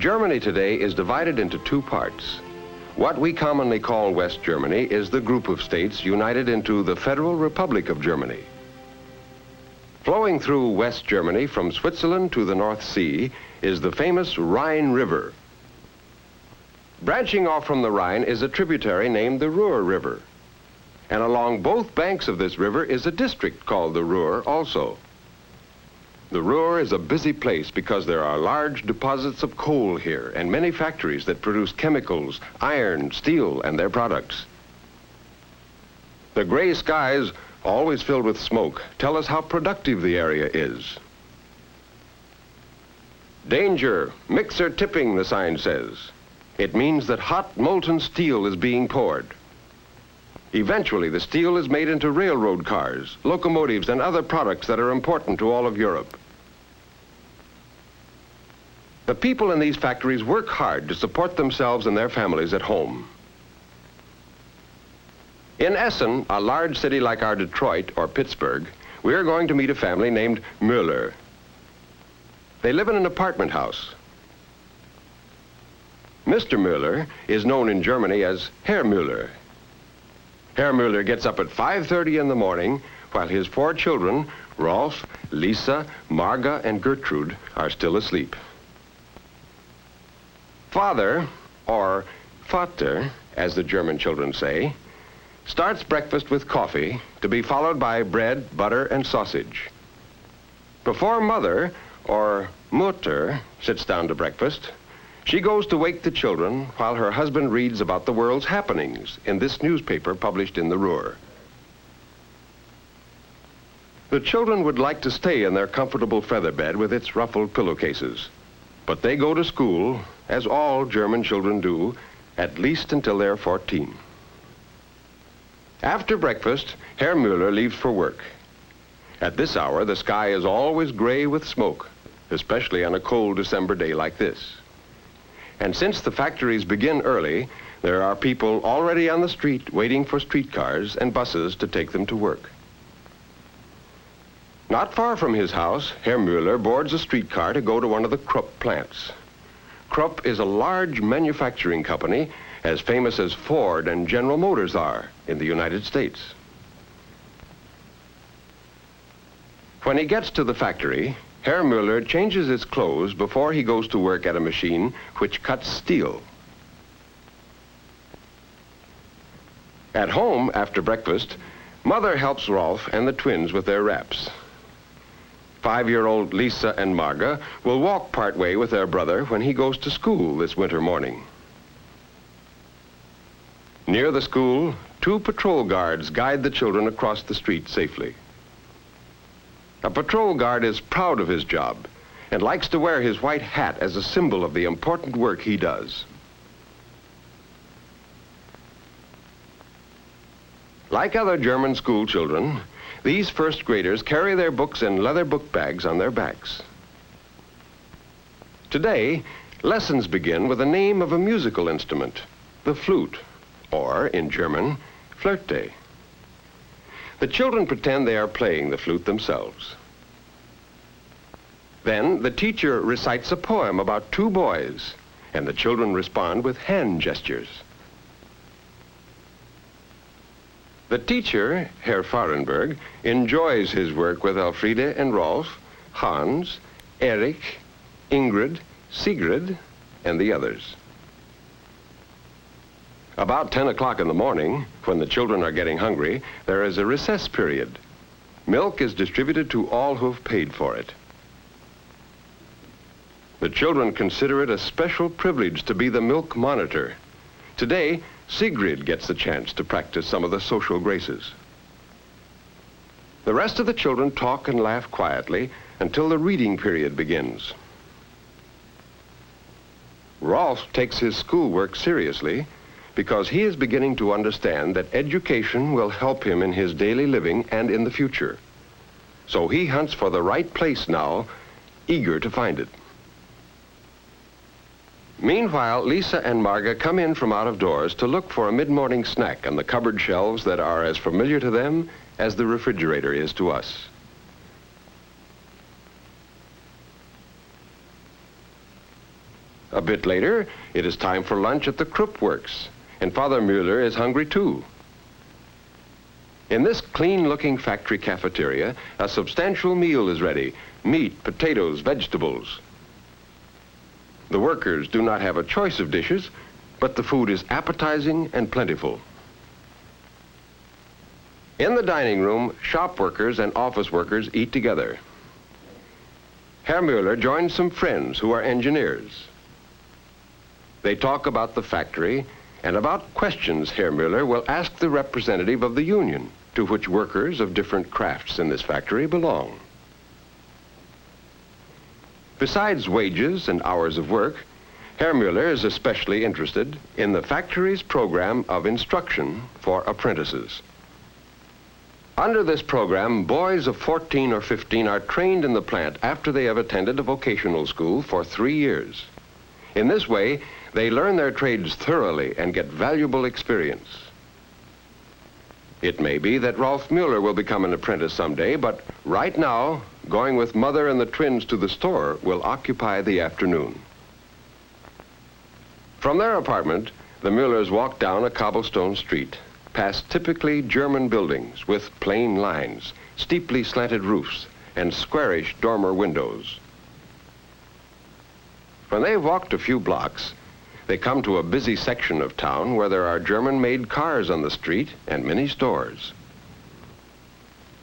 Germany today is divided into two parts. What we commonly call West Germany is the group of states united into the Federal Republic of Germany. Flowing through West Germany from Switzerland to the North Sea is the famous Rhine River. Branching off from the Rhine is a tributary named the Ruhr River. And along both banks of this river is a district called the Ruhr also. The Ruhr is a busy place because there are large deposits of coal here and many factories that produce chemicals, iron, steel, and their products. The gray skies, always filled with smoke, tell us how productive the area is. Danger, mixer tipping, the sign says. It means that hot molten steel is being poured. Eventually, the steel is made into railroad cars, locomotives, and other products that are important to all of Europe. The people in these factories work hard to support themselves and their families at home. In Essen, a large city like our Detroit or Pittsburgh, we are going to meet a family named Müller. They live in an apartment house. Mr. Müller is known in Germany as Herr Müller. Herr Müller gets up at 5:30 in the morning while his 4 children, Rolf, Lisa, Marga, and Gertrude, are still asleep. Father, or Vater, as the German children say, starts breakfast with coffee to be followed by bread, butter, and sausage. Before Mother, or Mutter, sits down to breakfast, she goes to wake the children while her husband reads about the world's happenings in this newspaper published in the Ruhr. The children would like to stay in their comfortable feather bed with its ruffled pillowcases, but they go to school, as all German children do, at least until they're 14. After breakfast, Herr Müller leaves for work. At this hour, the sky is always gray with smoke, especially on a cold December day like this. And since the factories begin early, there are people already on the street waiting for streetcars and buses to take them to work. Not far from his house, Herr Müller boards a streetcar to go to one of the Krupp plants. Krupp is a large manufacturing company as famous as Ford and General Motors are in the United States. When he gets to the factory, Herr Müller changes his clothes before he goes to work at a machine which cuts steel. At home, after breakfast, Mother helps Rolf and the twins with their wraps. 5-year-old Lisa and Marga will walk part way with their brother when he goes to school this winter morning. Near the school, 2 patrol guards guide the children across the street safely. A patrol guard is proud of his job and likes to wear his white hat as a symbol of the important work he does. Like other German school children, these first graders carry their books in leather book bags on their backs. Today, lessons begin with the name of a musical instrument, the flute, or in German, Flöte. The children pretend they are playing the flute themselves. Then the teacher recites a poem about 2 boys, and the children respond with hand gestures. The teacher, Herr Fahrenberg, enjoys his work with Elfriede and Rolf, Hans, Erich, Ingrid, Sigrid, and the others. About 10 o'clock in the morning, when the children are getting hungry, there is a recess period. Milk is distributed to all who've paid for it. The children consider it a special privilege to be the milk monitor. Today, Sigrid gets the chance to practice some of the social graces. The rest of the children talk and laugh quietly until the reading period begins. Rolf takes his schoolwork seriously because he is beginning to understand that education will help him in his daily living and in the future. So he hunts for the right place now, eager to find it. Meanwhile, Lisa and Marga come in from out of doors to look for a mid-morning snack on the cupboard shelves that are as familiar to them as the refrigerator is to us. A bit later, it is time for lunch at the Krupp Works, and Father Müller is hungry too. In this clean-looking factory cafeteria, a substantial meal is ready: meat, potatoes, vegetables. The workers do not have a choice of dishes, but the food is appetizing and plentiful. In the dining room, shop workers and office workers eat together. Herr Müller joins some friends who are engineers. They talk about the factory and about questions Herr Müller will ask the representative of the union, to which workers of different crafts in this factory belong. Besides wages and hours of work, Herr Müller is especially interested in the factory's program of instruction for apprentices. Under this program, boys of 14 or 15 are trained in the plant after they have attended a vocational school for 3 years. In this way, they learn their trades thoroughly and get valuable experience. It may be that Rolf Müller will become an apprentice someday, but right now, going with Mother and the twins to the store will occupy the afternoon. From their apartment, the Müllers walk down a cobblestone street, past typically German buildings with plain lines, steeply slanted roofs, and squarish dormer windows. When they've walked a few blocks, they come to a busy section of town where there are German-made cars on the street and many stores.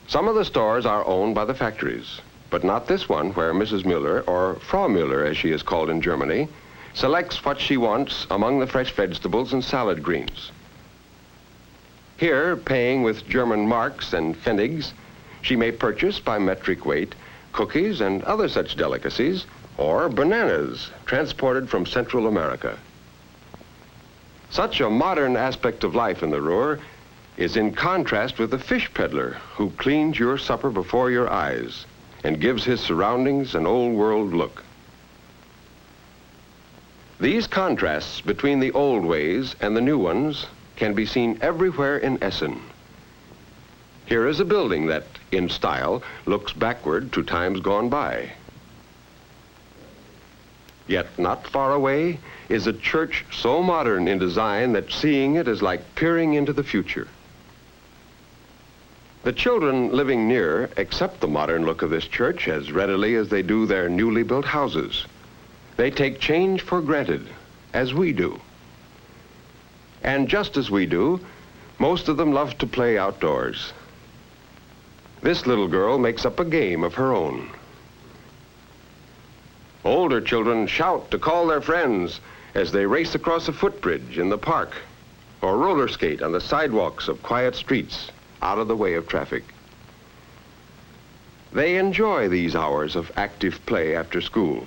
Some of the stores are owned by the factories, but not this one where Mrs. Müller, or Frau Müller as she is called in Germany, selects what she wants among the fresh vegetables and salad greens. Here, paying with German marks and pfennigs, she may purchase by metric weight cookies and other such delicacies, or bananas transported from Central America. Such a modern aspect of life in the Ruhr is in contrast with the fish peddler who cleans your supper before your eyes and gives his surroundings an old-world look. These contrasts between the old ways and the new ones can be seen everywhere in Essen. Here is a building that, in style, looks backward to times gone by. Yet not far away is a church so modern in design that seeing it is like peering into the future. The children living near accept the modern look of this church as readily as they do their newly built houses. They take change for granted, as we do. And just as we do, most of them love to play outdoors. This little girl makes up a game of her own. Older children shout to call their friends as they race across a footbridge in the park or roller skate on the sidewalks of quiet streets out of the way of traffic. They enjoy these hours of active play after school.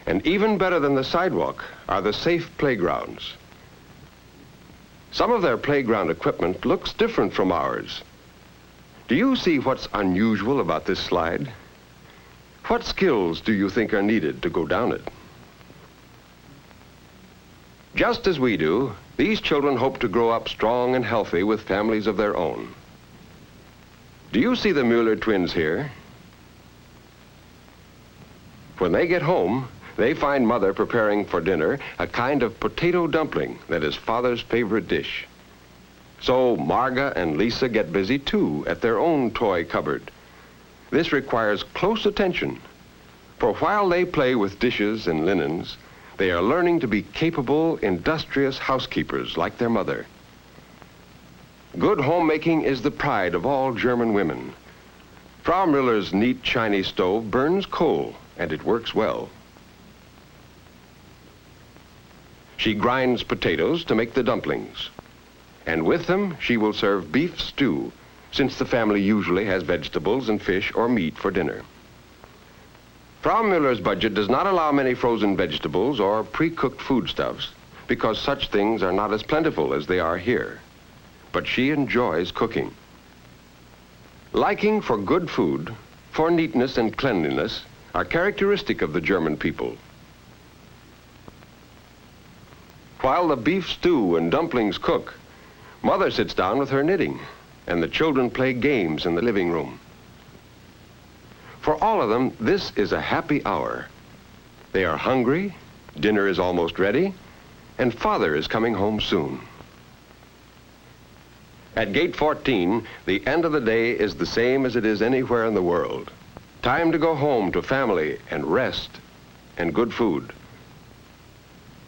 And even better than the sidewalk are the safe playgrounds. Some of their playground equipment looks different from ours. Do you see what's unusual about this slide? What skills do you think are needed to go down it? Just as we do, these children hope to grow up strong and healthy with families of their own. Do you see the Müller twins here? When they get home, they find Mother preparing for dinner a kind of potato dumpling that is Father's favorite dish. So Marga and Lisa get busy too at their own toy cupboard. This requires close attention, for while they play with dishes and linens, they are learning to be capable, industrious housekeepers like their mother. Good homemaking is the pride of all German women. Frau Müller's neat Chinese stove burns coal, and it works well. She grinds potatoes to make the dumplings, and with them she will serve beef stew, since the family usually has vegetables and fish or meat for dinner. Frau Müller's budget does not allow many frozen vegetables or pre-cooked foodstuffs because such things are not as plentiful as they are here. But she enjoys cooking. Liking for good food, for neatness and cleanliness are characteristic of the German people. While the beef stew and dumplings cook, Mother sits down with her knitting, and the children play games in the living room. For all of them, this is a happy hour. They are hungry, dinner is almost ready, and Father is coming home soon. At gate 14, the end of the day is the same as it is anywhere in the world. Time to go home to family and rest and good food.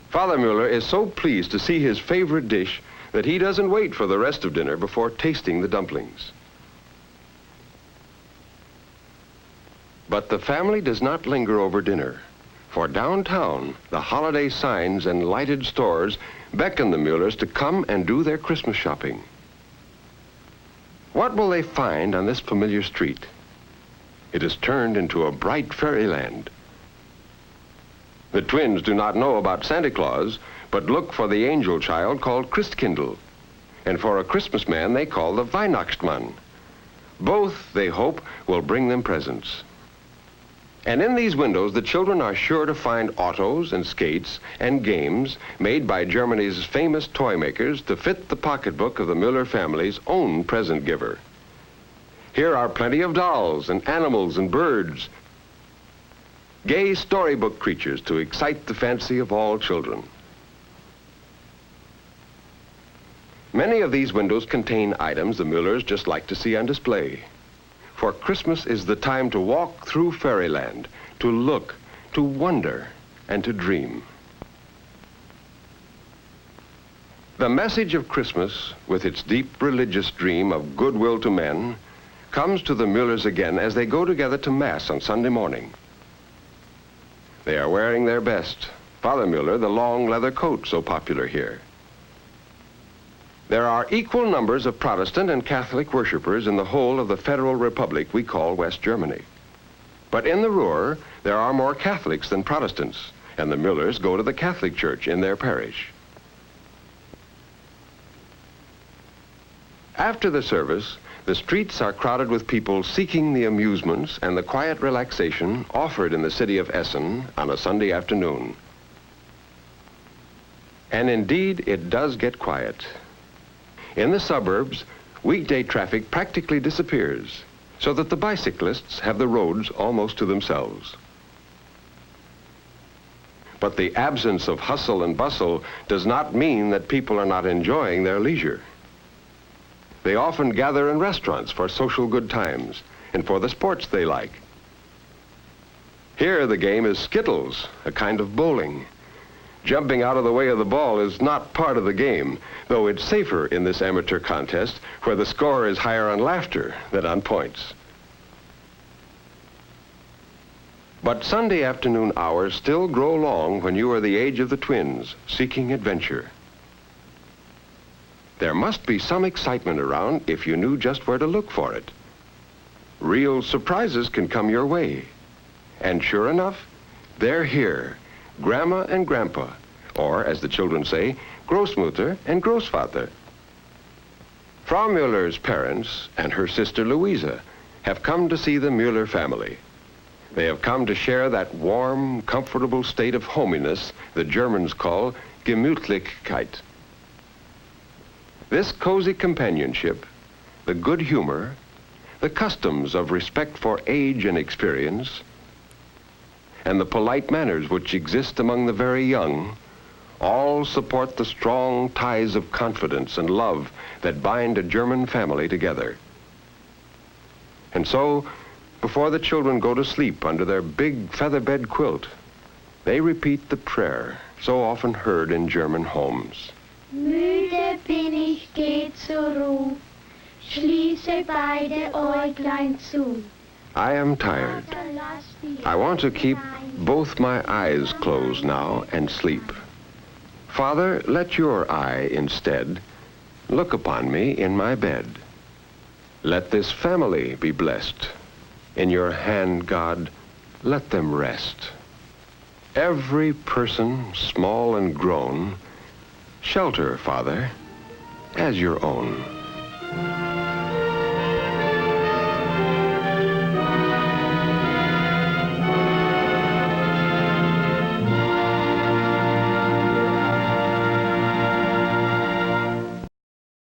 Father Müller is so pleased to see his favorite dish that he doesn't wait for the rest of dinner before tasting the dumplings. But the family does not linger over dinner, for downtown, the holiday signs and lighted stores beckon the Müllers to come and do their Christmas shopping. What will they find on this familiar street? It is turned into a bright fairyland. The twins do not know about Santa Claus, but look for the angel child called Christkindl, and for a Christmas man they call the Weihnachtsmann. Both, they hope, will bring them presents. And in these windows, the children are sure to find autos and skates and games made by Germany's famous toy makers to fit the pocketbook of the Müller family's own present giver. Here are plenty of dolls and animals and birds, gay storybook creatures to excite the fancy of all children. Many of these windows contain items the Müllers just like to see on display. For Christmas is the time to walk through fairyland, to look, to wonder, and to dream. The message of Christmas, with its deep religious dream of goodwill to men, comes to the Müllers again as they go together to Mass on Sunday morning. They are wearing their best. Father Müller, the long leather coat so popular here. There are equal numbers of Protestant and Catholic worshipers in the whole of the Federal Republic we call West Germany. But in the Ruhr, there are more Catholics than Protestants, and the Müllers go to the Catholic church in their parish. After the service, the streets are crowded with people seeking the amusements and the quiet relaxation offered in the city of Essen on a Sunday afternoon. And indeed, it does get quiet. In the suburbs, weekday traffic practically disappears, so that the bicyclists have the roads almost to themselves. But the absence of hustle and bustle does not mean that people are not enjoying their leisure. They often gather in restaurants for social good times and for the sports they like. Here the game is skittles, a kind of bowling. Jumping out of the way of the ball is not part of the game, though it's safer in this amateur contest where the score is higher on laughter than on points. But Sunday afternoon hours still grow long when you are the age of the twins, seeking adventure. There must be some excitement around if you knew just where to look for it. Real surprises can come your way. And sure enough, they're here. Grandma and Grandpa, or as the children say, Großmutter and Großvater. Frau Müller's parents and her sister Louisa have come to see the Müller family. They have come to share that warm, comfortable state of hominess the Germans call Gemütlichkeit. This cozy companionship, the good humor, the customs of respect for age and experience, and the polite manners which exist among the very young, all support the strong ties of confidence and love that bind a German family together. And so, before the children go to sleep under their big feather bed quilt, they repeat the prayer so often heard in German homes. Müde bin ich, geh zur Ruh, schließe beide Äuglein zu. I am tired. I want to keep both my eyes closed now and sleep. Father, let your eye instead look upon me in my bed. Let this family be blessed. In your hand, God, let them rest. Every person, small and grown, shelter, Father, as your own.